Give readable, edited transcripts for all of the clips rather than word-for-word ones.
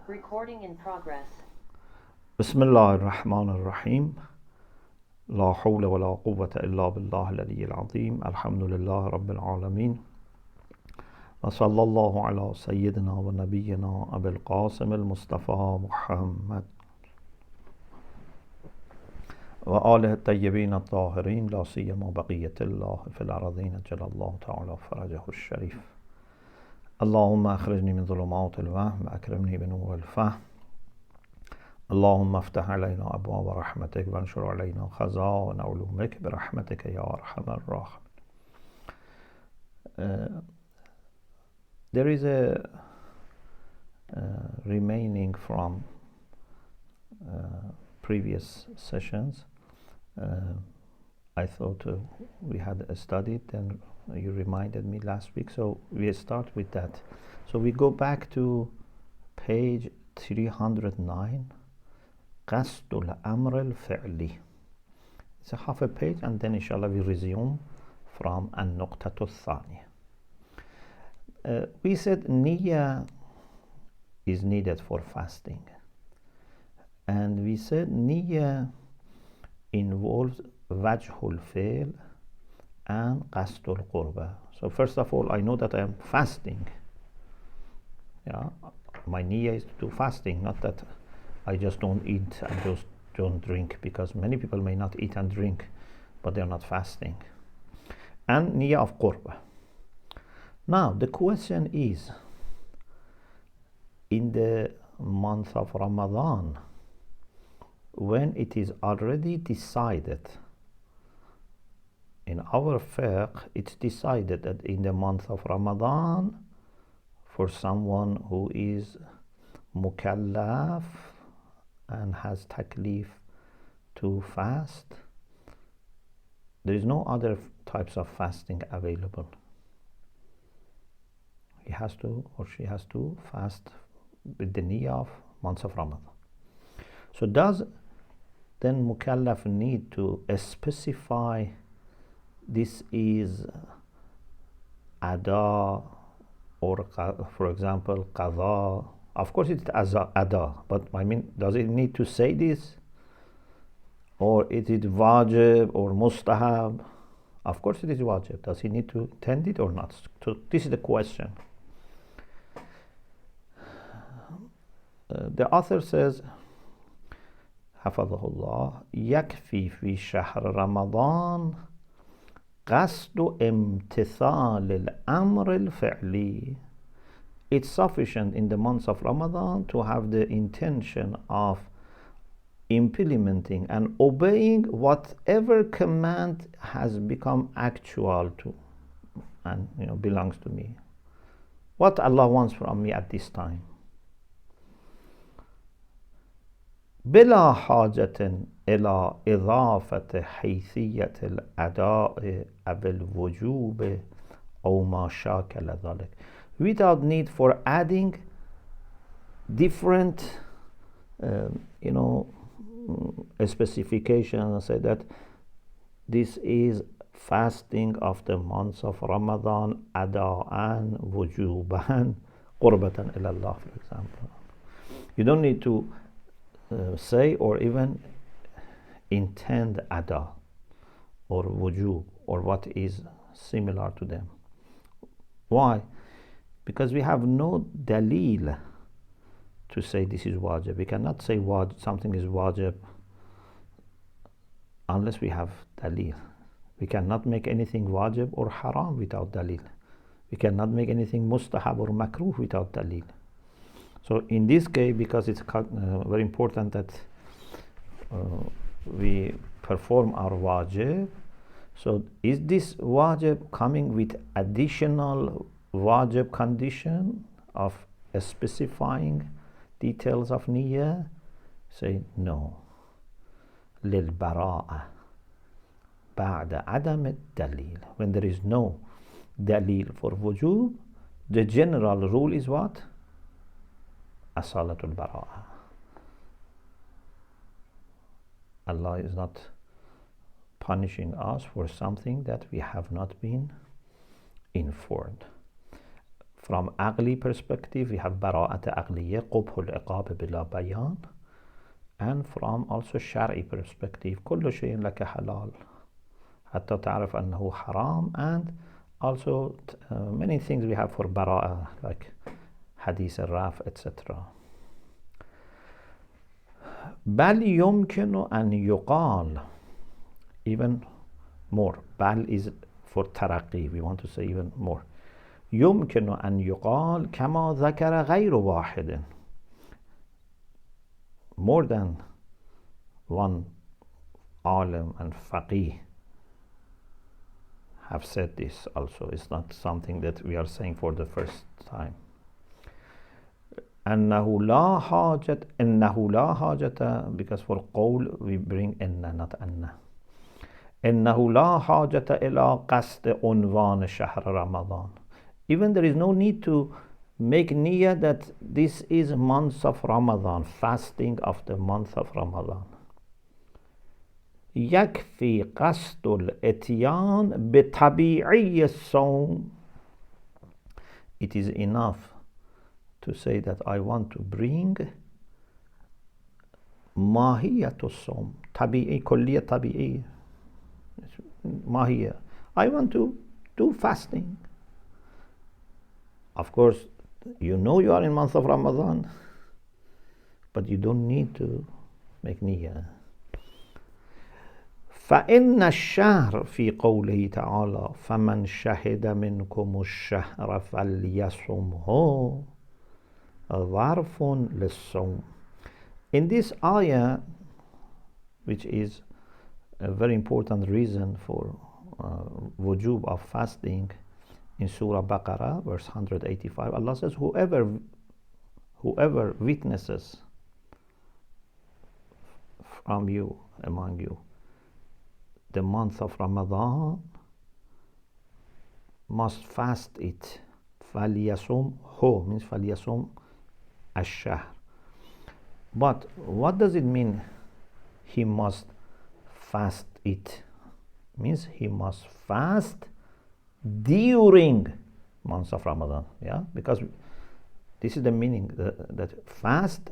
Recording in progress. بسم الله الرحمن الرحيم لا حول ولا قوة إلا بالله العلي العظيم الحمد لله رب العالمين وصلى الله على سيدنا ونبينا أبي القاسم المصطفى محمد وآله الطيبين الطاهرين لا سيما بقية الله في الأرضين جل الله تعالى فرجه الشريف اللهم أخرجني من ظلمات الوهم وأكرمني بنور الفهم اللهم افتح علينا أبواب رحمتك وانشر علينا خزائن علومك برحمتك يا أرحم الراحمين. There is a remaining from previous sessions. I thought we had studied and you reminded me last week, so we start with that. So we go back to page 309. قصد الأمر الفعلي. It's a half a page and then inshallah we resume from النقطة الثانية. We said niyyah is needed for fasting, and we said niyyah involves wajhul fi'l and qasdul qurba. So first of all, I know that I am fasting. Yeah, my niyyah is to do fasting, not that I just don't eat and just don't drink, because many people may not eat and drink but they're not fasting. And niyyah of qurba. Now the question is, in the month of Ramadan, when it is already decided in our fiqh, it's decided that in the month of Ramadan, for someone who is mukallaf and has taklif to fast, there is no other types of fasting available. He has to, or she has to, fast with the niyyah of months of Ramadan. So does then mukallaf need to specify this is ada, or for example qadha? Of course it's ada, but I mean, does it need to say this? Or is it wajib or mustahab? Of course it is wajib. Does he need to tend it or not? So this is the question. The author says, حفظه الله يكفي في شهر رمضان قصد امتثال الأمر الفعلي. It's sufficient in the months of Ramadan to have the intention of implementing and obeying whatever command has become actual to and belongs to me. What Allah wants from me at this time. بلا حاجة إلى إضافة حيثية الأداء أو الوجوب أو ما شاكل ذلك, without need for adding different specifications, say that this is fasting of the months of Ramadan ada'an, wujuban, qurbatan ilallah, for example. You don't need to say or even intend ada or wujub or what is similar to them. Why? Because we have no dalil to say this is wajib. We cannot say something is wajib unless we have dalil. We cannot make anything wajib or haram without dalil. We cannot make anything mustahab or makruh without dalil. So in this case, because it's very important that we perform our wajib, so is this wajib coming with additional wajib condition of specifying details of niyyah? Say no. للبراءة بعد عدم الدليل. When there is no dalil for wujub, the general rule is what? Asalatul bara'a. Allah is not punishing us for something that we have not been informed. From aqli perspective, we have bara'at aqliya, qubh al-iqab bila bayan. And from also shari perspective, كل شيء لك حلال حتى تعرف أنه حرام. And also many things we have for bara'a, like hadith al-raf, etc. بل يمكن أن يقال, even more. بل is for taraqi, we want to say even more. يمكن أن يقال كما ذكر غير واحد. More than one alim and faqih have said this also. It's not something that we are saying for the first time. أنه لا حاجة, because for قول we bring إن, not أن. إنه لا حاجة إلى قصد عنوان شهر رمضان. Even there is no need to make niyyah that this is month of Ramadan, fasting of the month of Ramadan. يكفي قصد الاتيان بطبيعي الصوم. It is enough to say that I want to bring ماهية الصوم, طبيعي, كلية طبيعي, ماهية. I want to do fasting. Of course, you know you are in month of Ramadan, but you don't need to make niyyah. فإن الشهر في قوله تعالى فمن شهد منكم الشهر فليصمه ظرف للصوم. In this ayah, which is a very important reason for wujub of fasting, in Surah Baqarah, verse 185, Allah says, whoever witnesses from you, among you, the month of Ramadan, must fast it. فَلْيَصُمْ هو means فَلْيَصُمْ الشهر. But what does it mean? He must fast it. Means he must fast during months of Ramadan, yeah, because this is the meaning, that fast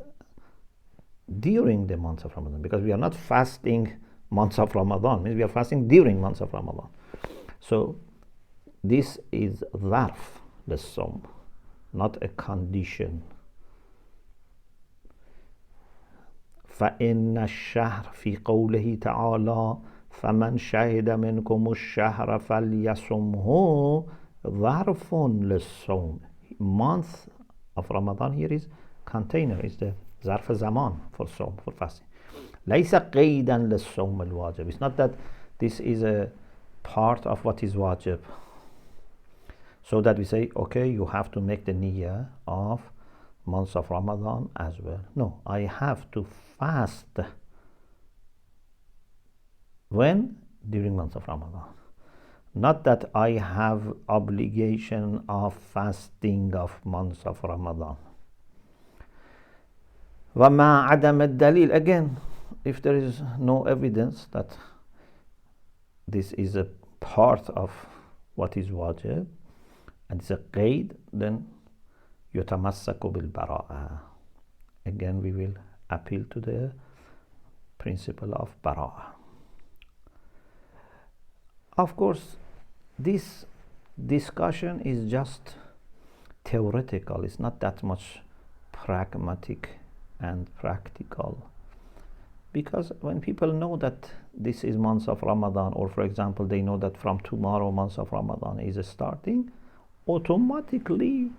during the months of Ramadan, because we are not fasting months of Ramadan, means we are fasting during months of Ramadan. So this is dharf, the sum, not a condition. فإن الشهر في قوله تعالى فمن شهد منكم الشهر فليصمه ظرف للصوم. Month of Ramadan here is container, is the ظرف زمان for صوم, for fasting. ليس قيدا للصوم الواجب. It's not that this is a part of what is wajib, so that we say, okay, you have to make the niyyah of months of Ramadan as well. No, I have to fast. When? During months of Ramadan. Not that I have obligation of fasting of months of Ramadan. وَمَا عَدَمَ الدَّلِيل. Again, if there is no evidence that this is a part of what is wajib, and it's a qaid, then يُتَمَسَّكُ بِالْبَرَاءَةِ. Again, we will appeal to the principle of bara'ah. Of course, this discussion is just theoretical. It's not that much pragmatic and practical. Because when people know that this is months of Ramadan, or for example, they know that from tomorrow months of Ramadan is starting, automatically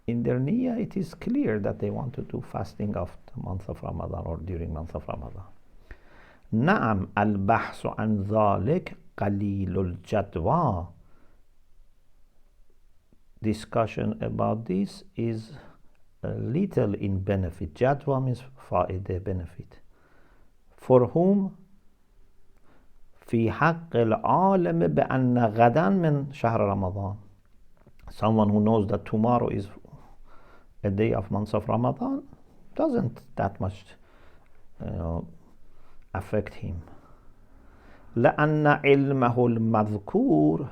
in their niyyah it is clear that they want to do fasting of the month of Ramadan or during month of Ramadan. نعم البحث عن ذلك قليل الجدوى. Discussion about this is little in benefit. Jadwa means fa'idah, benefit. For whom? في حق العالم بأن غدا من شهر رمضان. Someone who knows that tomorrow is a day of months of Ramadan doesn't that much affect him. لأن علمه المذكور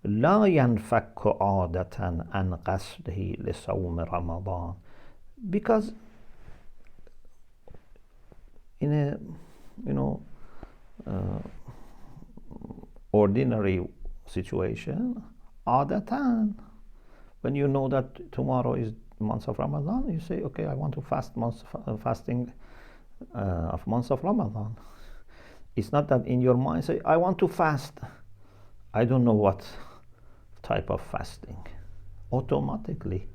لا ينفك عادة عن قصده لصوم رمضان. Because in a ordinary situation, عادة, when you know that tomorrow is month of Ramadan, you say, okay, I want to fast fasting of month of Ramadan. It's not that in your mind say, I want to fast. I don't know what type of fasting. Automatically,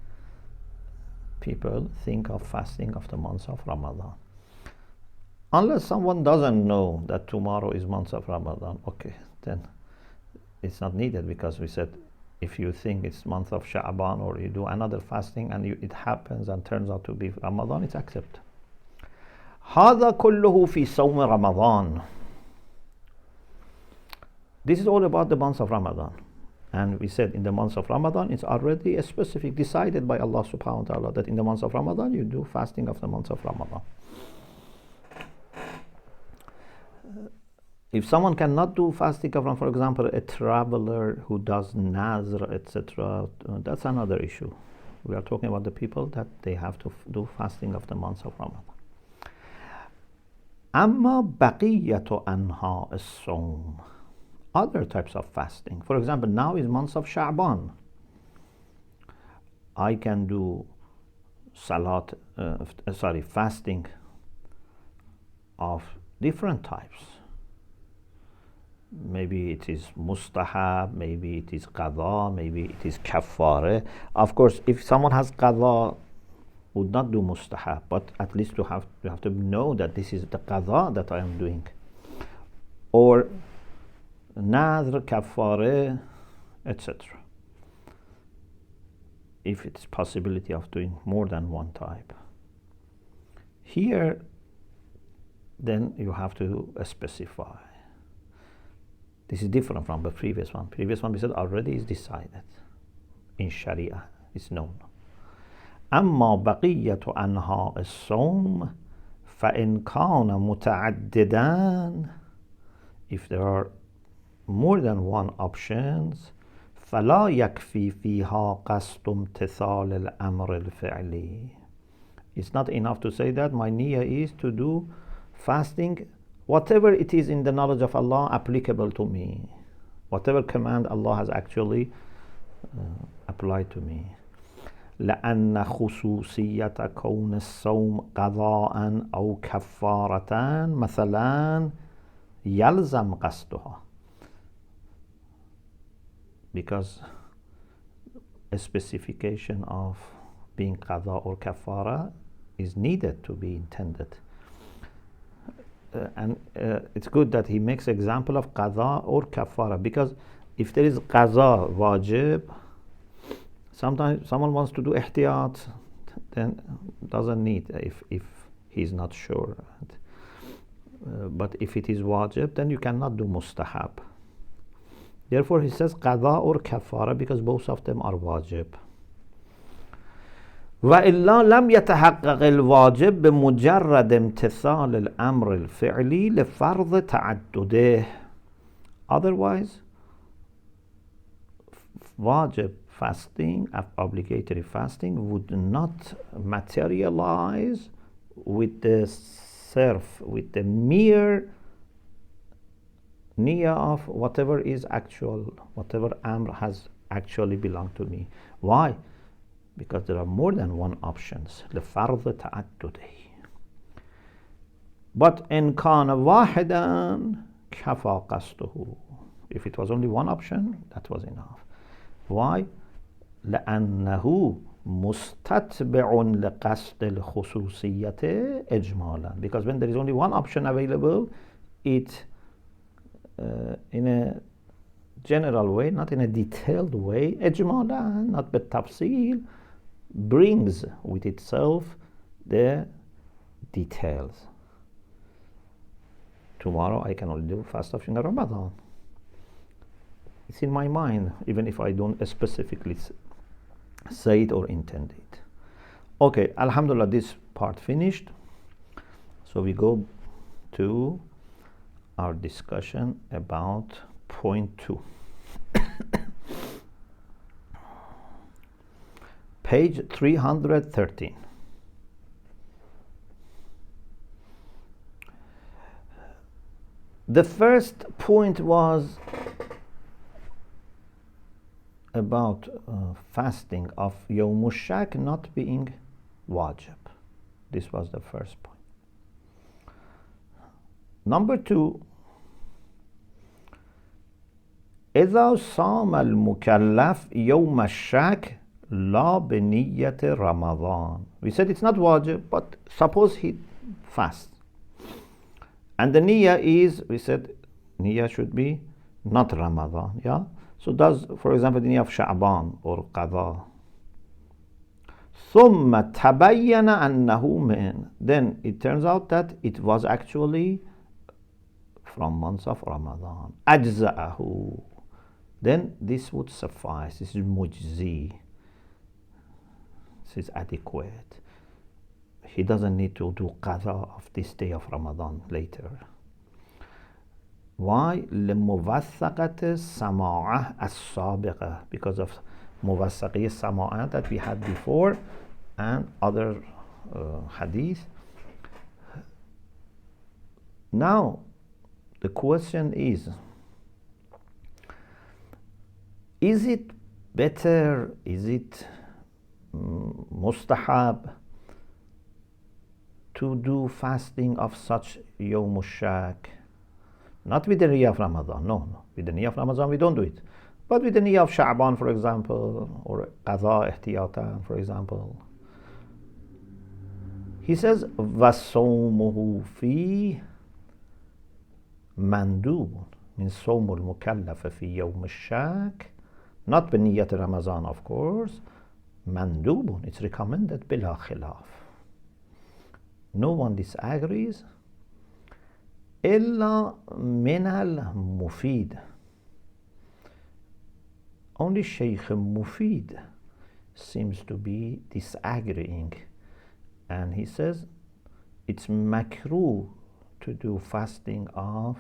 people think of fasting of the month of Ramadan. Unless someone doesn't know that tomorrow is month of Ramadan, okay, then it's not needed, because we said if you think it's month of Sha'ban or you do another fasting and it happens and turns out to be Ramadan, it's accepted. هذا كله في صوم رمضان. This is all about the month of Ramadan. And we said in the month of Ramadan, it's already a specific, decided by Allah subhanahu wa ta'ala, that in the month of Ramadan, you do fasting of the month of Ramadan. If someone cannot do fasting of Ramadan, for example, a traveler who does Nazr, etc., that's another issue. We are talking about the people that they have to do fasting of the month of Ramadan. أما بقية أنواع الصوم, other types of fasting. For example, now is month of Sha'ban. I can do fasting of different types. Maybe it is mustahab, maybe it is qada, maybe it is kaffare. Of course, if someone has qada, would not do mustahab, but at least you have to know that this is the qada that I am doing. Or nadr, kaffare, etc. If it's possibility of doing more than one type. Here, then you have to specify. This is different from the previous one. Previous one we said already is decided. In Sharia, it's known. أما بقية أنواع الصوم فإن كان متعددا, if there are more than one options, فلا يكفي فيها قصد امتثال الأمر الفعلي. It's not enough to say that my niyyah is to do fasting, whatever it is in the knowledge of Allah applicable to me, whatever command Allah has actually applied to me. لأن خصوصية كون الصوم قضاء أو كفارة مثلا يلزم قصدها. Because a specification of being qada or kafara is needed to be intended. And it's good that he makes example of qada or kafara, because if there is qaza wajib, sometimes someone wants to do ihtiyat, then doesn't need if he's not sure. But if it is wajib, then you cannot do mustahab. Therefore he says qada or kafara, because both of them are wajib. وإلا لم يتحقق الواجب بمجرد امتثال الأمر الفعلي لفرض تعدده. Otherwise, wajib fasting, obligatory fasting, would not materialize with the with the mere niyyah of whatever is actual, whatever amr has actually belonged to me. Why? Because there are more than one options. لفرض تعدده. But إن كان واحدا كفى قصده. If it was only one option, that was enough. Why? لأنه مستتبع لقصد الخصوصية إجمالا. Because when there is only one option available, it in a general way, not in a detailed way, إجمالا, not بالتفصيل, brings with itself the details. Tomorrow I can only do fast of Ramadan. It's in my mind, even if I don't specifically say it or intend it. Okay, Alhamdulillah, this part finished. So we go to our discussion about point 2. page 313. The first point was about fasting of Yawm al-Shak not being wajib. This was the first point. Number 2, إذا صام المكلف يوم الشك لا بنية رمضان. We said it's not wajib, but suppose he fasts. And the niyyah is, we said, niyyah should be not Ramadan, yeah? So does, for example, the niyyah of Sha'ban or Qadha. ثم تبين أنه من. Then it turns out that it was actually from months of Ramadan. أجزأه. Then this would suffice. This is mujzi. This is adequate. He doesn't need to do qadha of this day of Ramadan later. Why? لموثقة السماعة السابقة, because of موثقية السماعة that we had before and other hadith. Now the question is it better, is it mustahab to do fasting of such Yawm al-Shak? Not with the niyyah of Ramadan, no. With the niyyah of Ramadan we don't do it. But with the niyyah of Sha'ban, for example, or Qadha ihtiyatan, for example. He says, وَصَوْمُهُ فِي مَنْدُوبٌ من صوم المكلف في يوم الشك, not بنية Ramadan, of course. مندوب, it's recommended بلا خلاف. No one disagrees. إلا من المفيد. Only Sheikh Mufid seems to be disagreeing, and he says it's makruh to do fasting of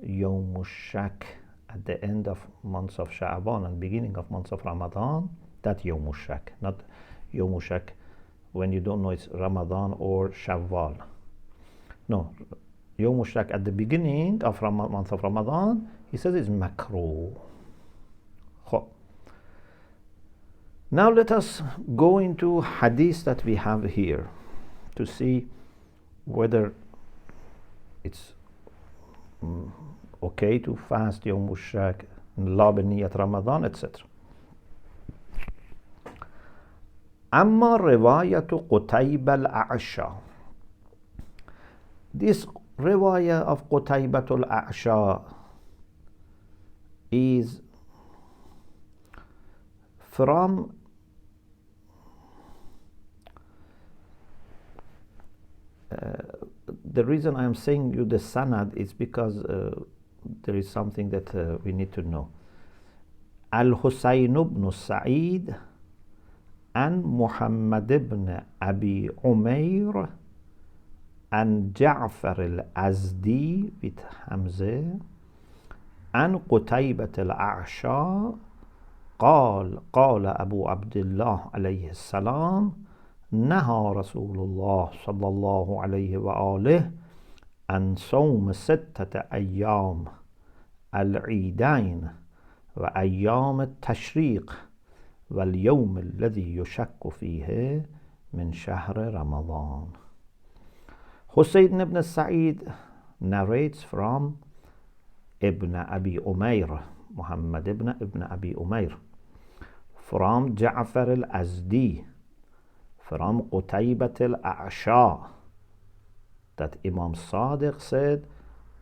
Yawm al-Shak at the end of months of Sha'ban and beginning of months of Ramadan. That Yawm al-Shak, not Yawm al-Shak when you don't know it's Ramadan or Shawwal. No, Yawm al-Shak at the beginning of month of Ramadan, he says it's makruh. Now let us go into hadith that we have here to see whether it's okay to fast Yawm al-Shak, la b'niyat Ramadan, etc. أما رواية قتيبة الأعشى. This riwayah of Qutaybat al-A'sha is from the reason I am saying you the sanad is because there is something that we need to know. Al-Husayn ibn Sa'id and Muhammad ibn Abi Umair and Ja'far al-Azdi with Hamza and Qutaybat al-A'sha قال أبو عبد الله عليه السلام نهى رسول الله صلى الله عليه وآله عن صوم 6 أيام العيدين وأيام التشريق واليوم الذي يشك فيه من شهر رمضان. Husayn ibn Sa'id narrates from Ibn Abi Umair, Muhammad ibn Abi Umair, from Ja'far al-Azdi, from Qutaybat al-A'sha, that Imam Sadiq said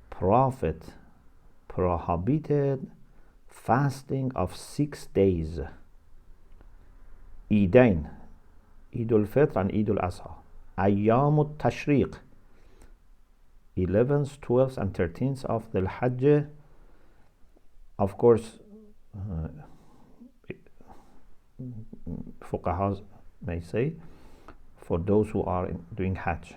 Prophet prohibited fasting of 6 days, Eidain, Eid al-Fitr and Eid al-Adha, Ayyam al-Tashriq, 11th, 12th and 13th of the Hajj. Of course, fuqahas may say for those who are doing Hajj.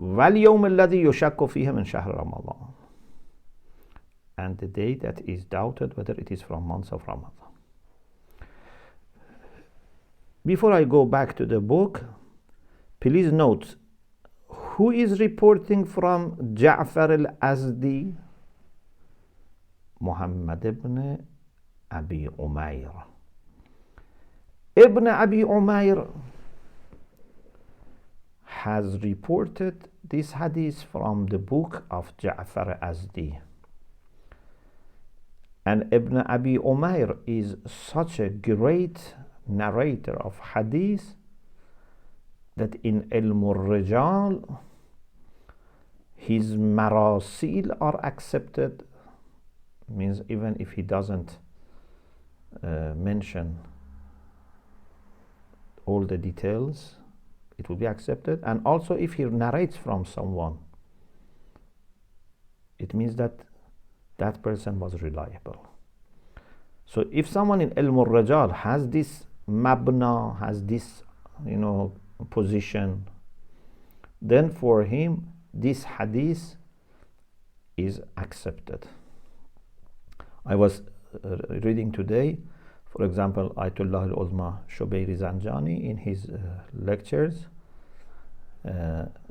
وَالْيَوْمِ الَّذِي يُشَكُّ فِيهِ مِنْ شَهْرِ رَمَضَانِ, and the day that is doubted whether it is from months of Ramadan. before I go back to the book, please note who is reporting from Ja'far al-Azdi? Muhammad ibn Abi Umayr. Ibn Abi Umayr has reported this hadith from the book of Ja'far al-Azdi. And Ibn Abi Umayr is such a great narrator of hadith that in al-Rijal his marasil are accepted, means even if he doesn't mention all the details, it will be accepted. And also if he narrates from someone, it means that that person was reliable. So if someone in al-Rajal has this mabna, has this position, then for him this hadith is accepted. I was reading today, for example, Ayatollah al-Uzma Shubayri Zanjani in his lectures,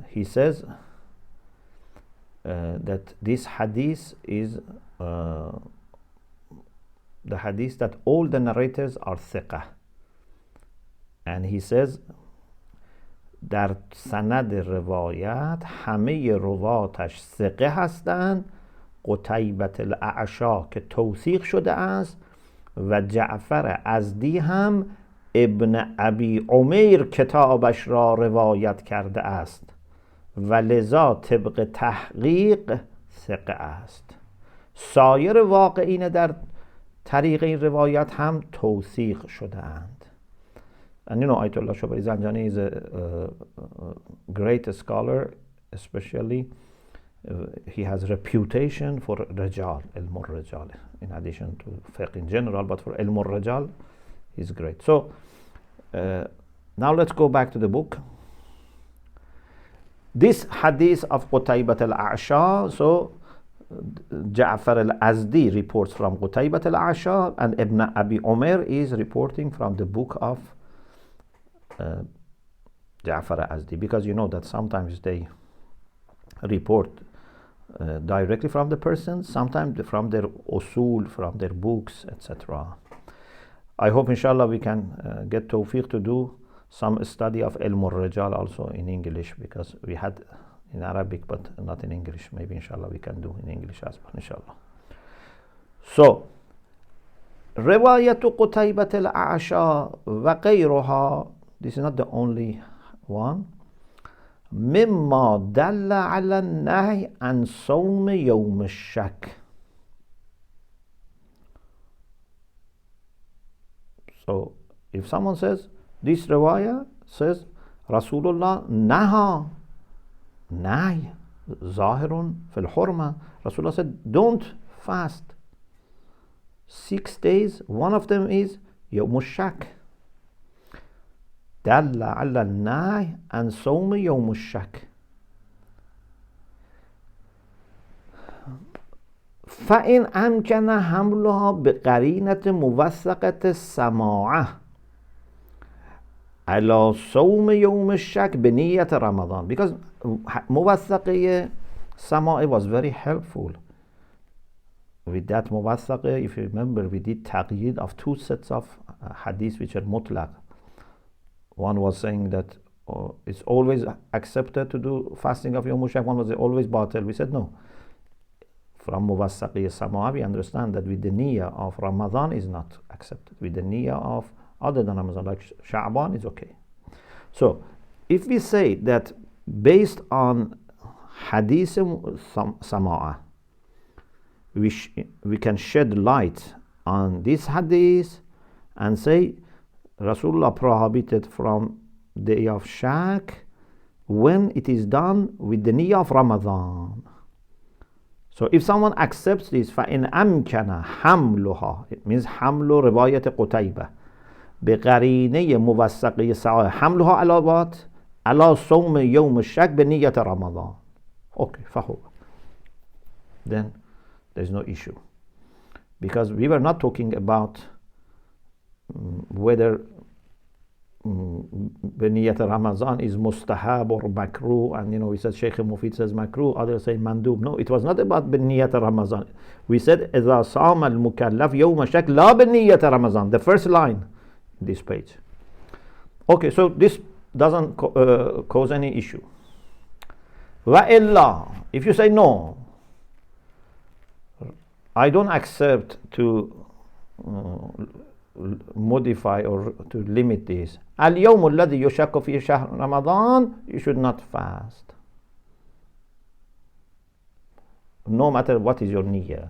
he says that this hadith is the hadith that all the narrators are thiqah. And he says در سند روایت همه رواتش ثقه هستند، قتیبة الاعشا که توثیق شده است و جعفر ازدی هم ابن ابی عمیر کتابش را روایت کرده است و لذا طبق تحقیق ثقه است. سایر واقعین در طریق این روایت هم توثیق شده اند. And Ayatollah Shubayri Zanjani is a great scholar, especially he has reputation for Rajal, Ilm al-Rajal, in addition to fiqh in general, but for Ilm al-Rajal he's great. So now let's go back to the book. This hadith of Qutaybat al-A'sha, so Ja'far al-Azdi reports from Qutaybat al-A'sha, and Ibn Abi Umayr is reporting from the book of Ja'far al-Azdi, because you know that sometimes they report directly from the person, sometimes from their usul, from their books, etc. I hope inshallah we can get tawfiq to do some study of Ilm al-Rijal also in English, because we had in Arabic but not in English. Maybe inshallah we can do in English as well, inshallah. So رواية قتيبة الأعشى وغيرها, this is not the only one. مما دل على النهي عن صوم يوم الشك. So if someone says this riwayah says Rasulullah naha, nahy zahirun fil hurma, Rasulullah said don't fast 6 days, one of them is يوم الشك. دل على النهي عن صوم يوم الشك. فإن أمكن حملها بقرينة موثقة السماعة على صوم يوم الشك بنية رمضان, because موثقة سماعة was very helpful. With that موثقة, if you remember, we did taqyid of 2 sets of hadith which are mutlaq. One was saying that it's always accepted to do fasting of Yawm al-Shak. One was always batil. We said no. From Muwassaqiyya Sama'a, we understand that with the niyyah of Ramadan is not accepted. With the niyyah of other than Ramadan, like Sha'ban, is okay. So, if we say that based on Hadith Sama'a, we can shed light on this Hadith and say Rasulullah prohibited from day of Shak when it is done with the niyyah of Ramadan. So if someone accepts this, فَإِنْ أَمْكَنَ حَمْلُهَا, it means حَمْلُ رِوَايَةِ قُتَيْبَةِ بِقَرِينَةِ مُوَثَّقِةِ السَّوَاءِ حَمْلُهَا عَلَى what? عَلَى صَوْمِ يَوْمِ الشَّكِّ بِنِيَّةِ رَمَضَانِ. Okay, فَهُوَ. Then there's no issue. Because we were not talking about whether Beniyat Ramadan is mustahab or makruh, and we said Sheikh Mufid says makruh, others say mandub. No, it was not about Beniyat Ramadan. We said إذا صام المكلف يوم شك لا بنية رمضان, the first line in this page. Okay, so this doesn't cause any issue. وإلا, if you say no, I don't accept to modify or to limit this. اليوم الذي يشك فيه شهر رمضان, you should not fast. No matter what is your niyyah.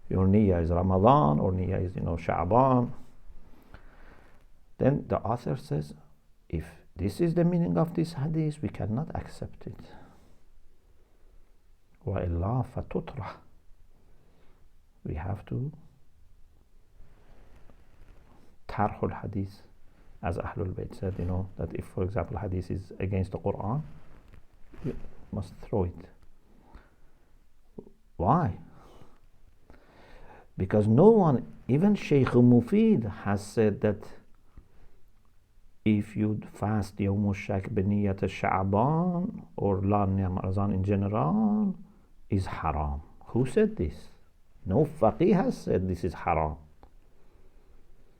Your niyyah is Ramadan or niyyah is Sha'ban. Then the author says, if this is the meaning of this hadith, we cannot accept it. وإلا فتطرح. We have to tarh al-hadith, as Ahlul Bayt said, that if, for example, hadith is against the Quran, you must throw it. Why? Because no one, even Sheikh Mufid has said that if you fast Yawm al-Shak Beniyat Sha'ban or La Ramadan in general, is haram. Who said this? No faqih has said this is haram.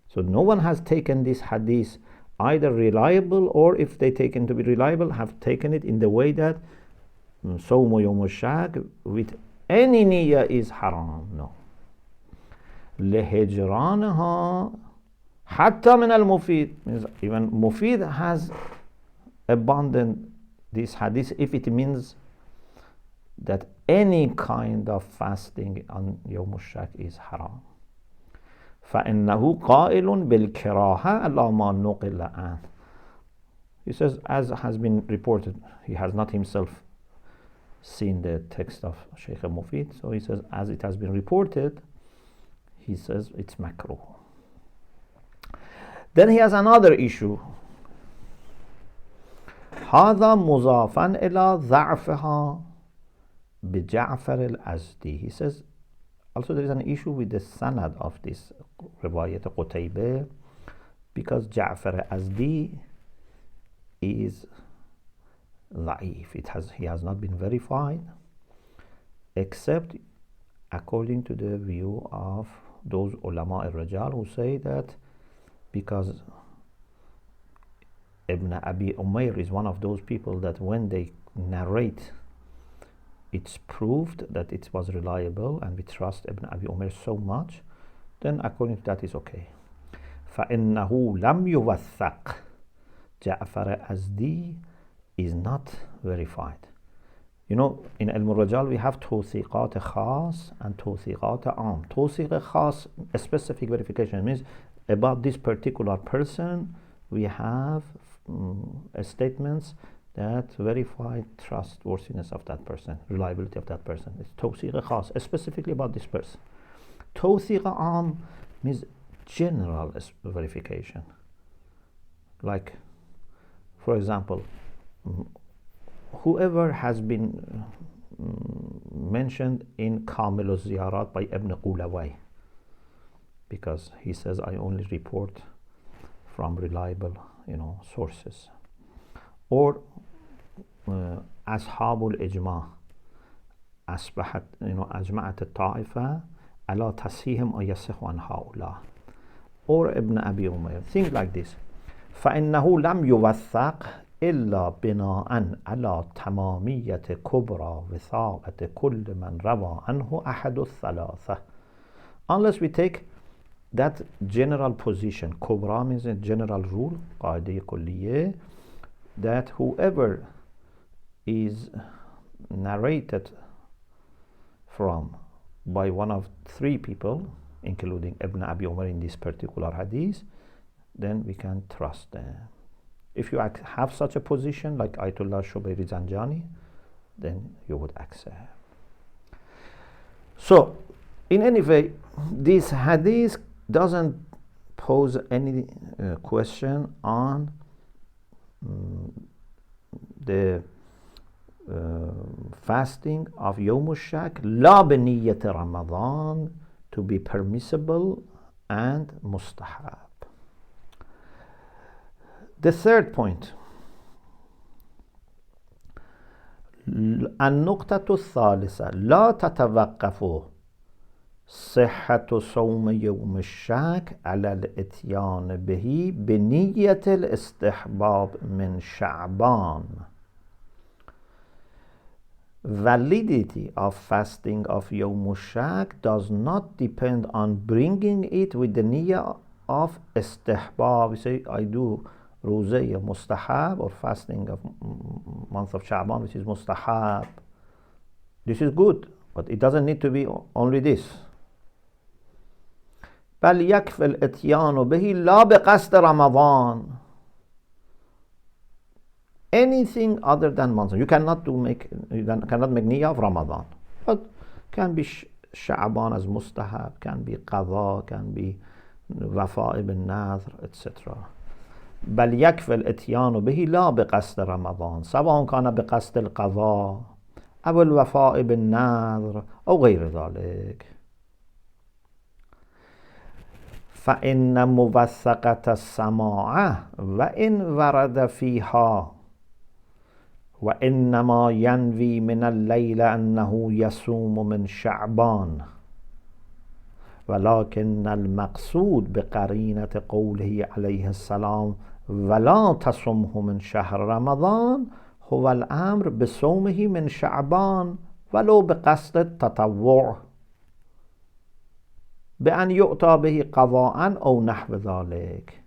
So no one has taken this hadith either reliable, or if they taken to be reliable, have taken it in the way that Sawmu Yawm al-Shak with any niyyah is haram. No. لهجرانها حتى من المفيد, means even Mufid has abandoned this hadith if it means that any kind of fasting on Yawm al-Shak is haram. فإنه قائل بالكراهة على ما نقل عنه. He says, as has been reported, he has not himself seen the text of Sheikh Mufid, so he says, as it has been reported, he says it's makruh. Then he has another issue. هذا مضافا إلى ضعفها بجعفر الأزدي. He says, also there is an issue with the sanad of this riwayat Qutaybah, because Ja'far al-Azdi is ضعيف. He has not been verified, except according to the view of those ulama al-Rajal who say that because Ibn Abi Umayr is one of those people that when they narrate, it's proved that it was reliable and we trust Ibn Abi Umayr so much, then according to that is okay. فَإِنَّهُ لَمْ يُوَثَّقْ. Ja'far al-Azdi is not verified. In Al-Murajal we have توثيقات khas and توثيقات عام. توثيق khas, a specific verification, means about this particular person we have statements that verify trustworthiness of that person, reliability of that person. It's توثيق khas, specifically about this person. توثيق عام means general verification. Like, for example, whoever has been mentioned in Kamil al-Ziyarat by Ibn Qulaway, because he says I only report from reliable sources. Or أصحاب الإجماع أصبحت أجمعت الطائفة على تصحيحهم ويصح عن هؤلاء. Or Ibn Abi Umayr, things like this. فإنه لم يوثق إلا بناء على تمامية كبرى وثاقة كل من روى عنه أحد الثلاثة. Unless we take that general position, kubra means a general rule, قاعدة كلية, that whoever is narrated from by one of three people, including Ibn Abi Umar in this particular hadith, then we can trust them. If you have such a position like Ayatollah Shubayri Zanjani, then you would accept. So, in any way, this hadith doesn't pose any question on the fasting of Yawm al-Shak la beniyyat Ramadan to be permissible and mustahab. The third point, النقطة الثالثة لا تتوقف صحة صوم يوم الشك على الاتيان به بنية الاستحباب من شعبان. Validity of fasting of Yawm al-Shak does not depend on bringing it with the niyyah of istihbab. We say, I do Ruzayya mustahab, or fasting of month of Sha'ban, which is mustahab. This is good, but it doesn't need to be only this. بل يكفي الاتيان به لا بقصد رمضان. Anything other than month. You cannot make niyyah of Ramadan, but can be Sha'ban as mustahab, can be qadha, can be wafa ibn nadhr, etc. بل يكفي الاتيان به لا بقصد رمضان سواء كان بقصد القضاء أو الوفاء بالنذر أو غير ذلك. فإن موثقة السماعة وإن ورد فيها وإنما ينوي من الليل أنه يصوم من شعبان ولكن المقصود بقرينة قوله عليه السلام ولا تصمه من شهر رمضان هو الأمر بصومه من شعبان ولو بقصد التطوع بأن يؤتى به قضاء أو نحو ذلك،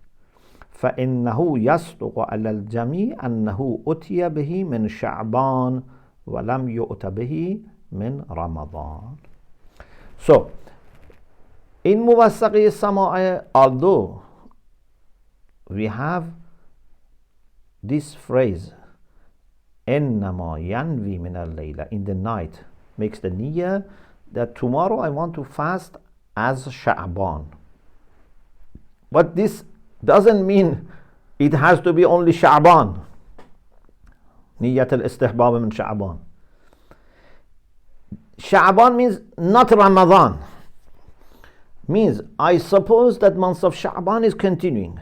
فإنه يصدق على الجميع أنه أتي به من شعبان ولم يؤت به من رمضان. So, in Muwassaqi Sama'a, although we have this phrase إنما ينوي من الليل, in the night, makes the niyyah that tomorrow I want to fast as Sha'ban. But this doesn't mean it has to be only Sha'ban. Niyyat al-istihbab min Sha'ban. Sha'ban means not Ramadan. Means I suppose that month of Sha'ban is continuing.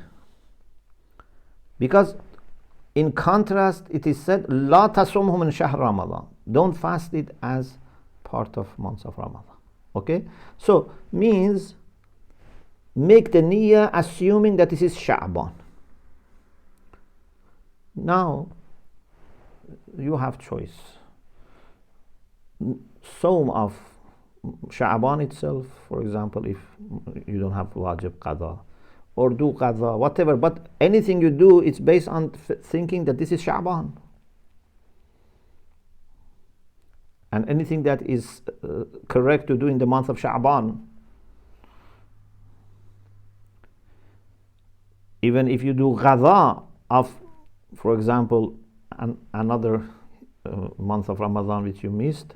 Because in contrast it is said لا تصومه من شهر رمضان. Don't fast it as part of month of Ramadan. Okay? So means make the niyyah assuming that this is Sha'ban. Now you have choice. Sawm of Sha'ban itself, for example, if you don't have wajib qadha, or do qadha, whatever, but anything you do, it's based on thinking that this is Sha'ban. And anything that is correct to do in the month of Sha'ban, even if you do qadha of, for example, another month of Ramadan which you missed,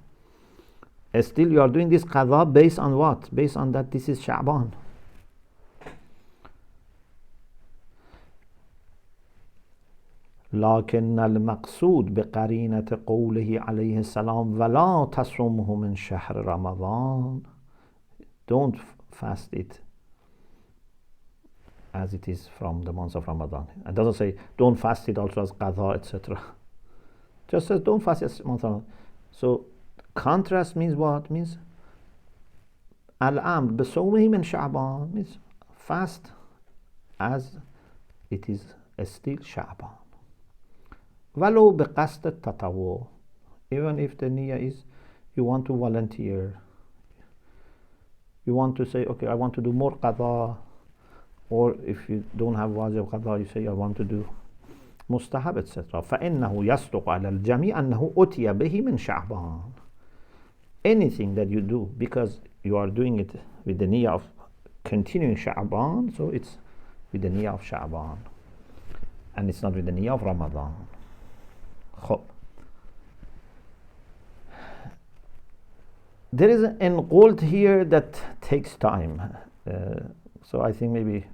still you are doing this qadha based on what? Based on that this is Sha'ban. لكن المقصود بقرينة قوله عليه السلام ولا تصومه من شهر رمضان, don't fast it as it is from the month of Ramadan. It doesn't say don't fast it also as qadha, etc. Just says don't fast it as month of Ramadan. So contrast means what? Means al-amr بصومه من شعبان, means fast as it is still Sha'ban. ولو بقصد التطوع, even if the niyyah is you want to volunteer, you want to say okay I want to do more qadha, or if you don't have wajib qadha you say I want to do mustahab, etc. فإنه يصدق على الجميع أنه أتي به من شعبان. Anything that you do because you are doing it with the niyyah of continuing Sha'ban, so it's with the niyyah of Sha'ban and it's not with the niyyah of Ramadan. خب. There is an enqult here that takes time, so I think maybe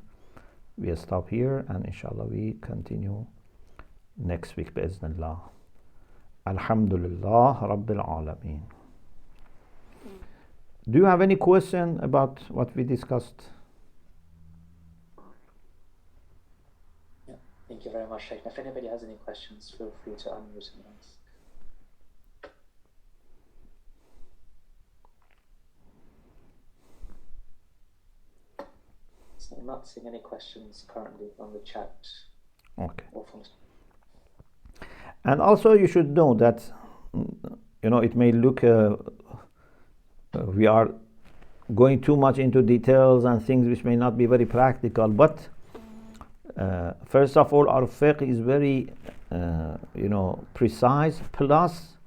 we'll stop here and inshallah we continue next week بإذن الله. Alhamdulillah Rabbil Alameen. Do you have any question about what we discussed? Thank you very much, Sheikh. If anybody has any questions, feel free to unmute and ask. So I'm not seeing any questions currently on the chat. Okay. Or from... And also you should know that, it may look, we are going too much into details and things which may not be very practical, but first of all, our fiqh is very, precise, plus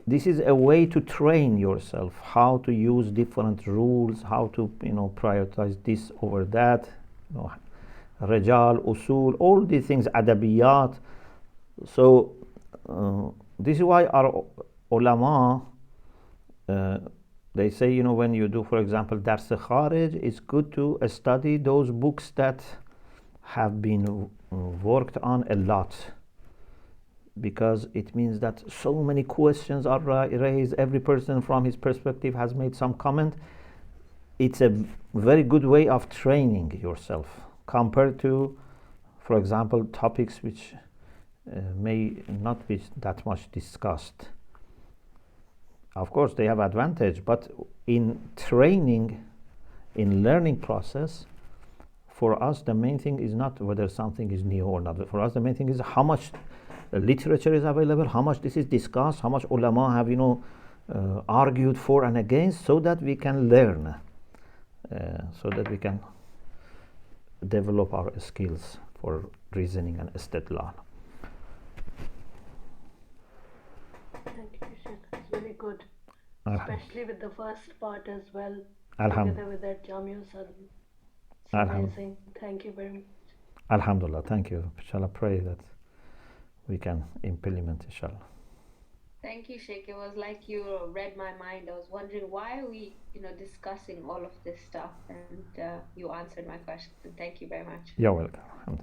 this is a way to train yourself, how to use different rules, how to, prioritize this over that, rajal, usul, all these things, adabiyat. So this is why our ulama, they say, when you do, for example, dars kharij, it's good to study those books that have been worked on a lot, because it means that so many questions are raised. Every person from his perspective has made some comment. It's a very good way of training yourself compared to, for example, topics which may not be that much discussed. Of course, they have advantage, but in training, in learning process, for us, the main thing is not whether something is new or not. For us, the main thing is how much literature is available, how much this is discussed, how much ulama have, argued for and against, so that we can learn, so that we can develop our skills for reasoning and istidlal. Thank you, Sheikh. It's very good, especially with the first part as well, together with that Jamia Sadhu. It's amazing. Thank you very much. Alhamdulillah. Thank you. Inshallah, pray that we can implement, inshallah. Thank you, Sheikh. It was like you read my mind. I was wondering, why are we, discussing all of this stuff? And you answered my question. So thank you very much. You're welcome.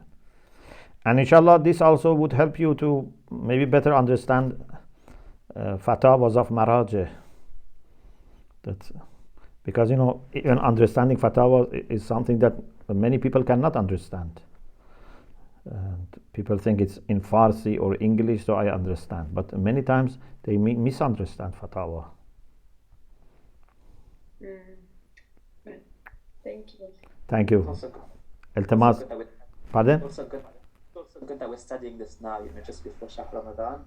And inshallah, this also would help you to maybe better understand fatawas of marajih. Because, even understanding fatawa is something that many people cannot understand. And people think it's in Farsi or English, so I understand. But many times they misunderstand fatawa. Thank you. Thank you. Also Pardon? also good that we're studying this now, just before Shahr Ramadan.